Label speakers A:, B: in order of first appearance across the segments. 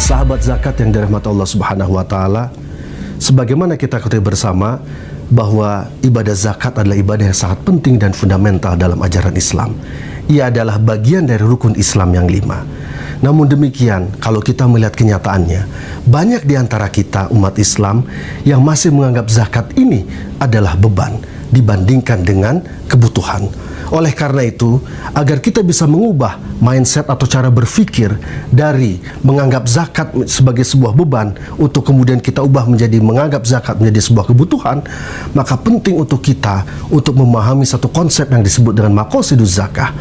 A: Sahabat zakat yang dirahmati Allah Subhanahu wa taala, sebagaimana kita ketahui bersama bahwa ibadah zakat adalah ibadah yang sangat penting dan fundamental dalam ajaran Islam. Ia adalah bagian dari rukun Islam yang 5. Namun demikian, kalau kita melihat kenyataannya, banyak di antara kita umat Islam yang masih menganggap zakat ini adalah beban dibandingkan dengan kebutuhan. Oleh karena itu, agar kita bisa mengubah mindset atau cara berpikir dari menganggap zakat sebagai sebuah beban untuk kemudian kita ubah menjadi menganggap zakat menjadi sebuah kebutuhan, maka penting untuk kita untuk memahami satu konsep yang disebut dengan maqasiduz zakah,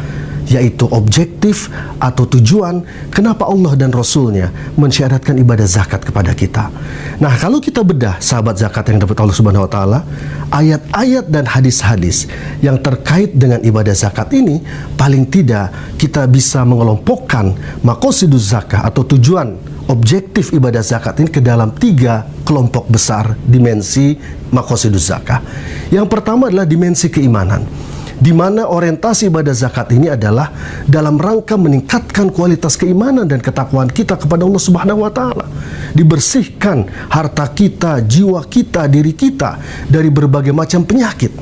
A: yaitu objektif atau tujuan kenapa Allah dan Rasulnya mensyaratkan ibadah zakat kepada kita. Nah, kalau kita bedah sahabat zakat yang dapat Allah Subhanahu wa taala, ayat-ayat dan hadis-hadis yang terkait dengan ibadah zakat ini, paling tidak kita bisa mengelompokkan maqasiduz zakah atau tujuan objektif ibadah zakat ini ke dalam 3 kelompok besar dimensi maqasiduz zakah. Yang pertama adalah dimensi keimanan, di mana orientasi ibadah zakat ini adalah dalam rangka meningkatkan kualitas keimanan dan ketakwaan kita kepada Allah Subhanahu wa taala. Dibersihkan harta kita, jiwa kita, diri kita dari berbagai macam penyakit.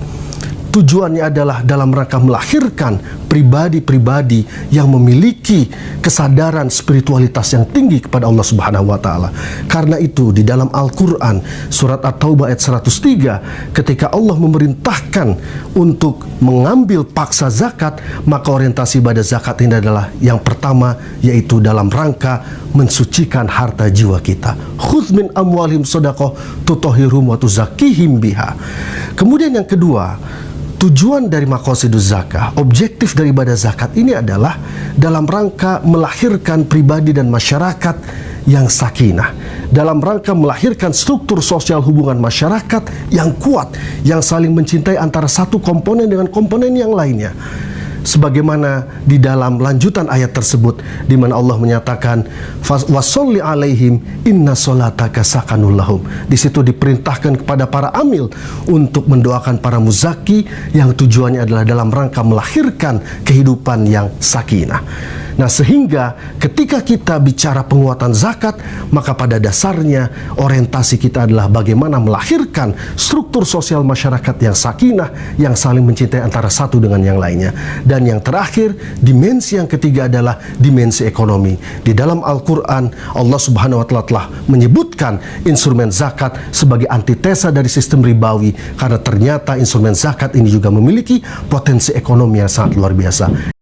A: Tujuannya adalah dalam rangka melahirkan pribadi-pribadi yang memiliki kesadaran spiritualitas yang tinggi kepada Allah Subhanahu wa taala. Karena itu di dalam Al-Qur'an surat At-Taubah ayat 103, ketika Allah memerintahkan untuk mengambil paksa zakat, maka orientasi ibadah zakat ini adalah yang pertama, yaitu dalam rangka mensucikan harta jiwa kita. Khudz min amwalihim shadaqah tutahhiruhum wa tuzakkihim biha. Kemudian yang kedua, tujuan dari maqasiduz zakah, objektif dari ibadah zakat ini adalah dalam rangka melahirkan pribadi dan masyarakat yang sakinah, dalam rangka melahirkan struktur sosial hubungan masyarakat yang kuat, yang saling mencintai antara satu komponen dengan komponen yang lainnya. Sebagaimana di dalam lanjutan ayat tersebut, di mana Allah menyatakan washolli alaihim inna sholataka sakanul lahum. Di situ diperintahkan kepada para amil untuk mendoakan para muzaki, yang tujuannya adalah dalam rangka melahirkan kehidupan yang sakinah. Nah, sehingga ketika kita bicara penguatan zakat, maka pada dasarnya orientasi kita adalah bagaimana melahirkan struktur sosial masyarakat yang sakinah, yang saling mencintai antara satu dengan yang lainnya. Dan yang terakhir, dimensi yang ketiga adalah dimensi ekonomi. Di dalam Al-Quran, Allah Subhanahu wa taala telah menyebutkan instrumen zakat sebagai antitesa dari sistem ribawi, karena ternyata instrumen zakat ini juga memiliki potensi ekonomi yang sangat luar biasa.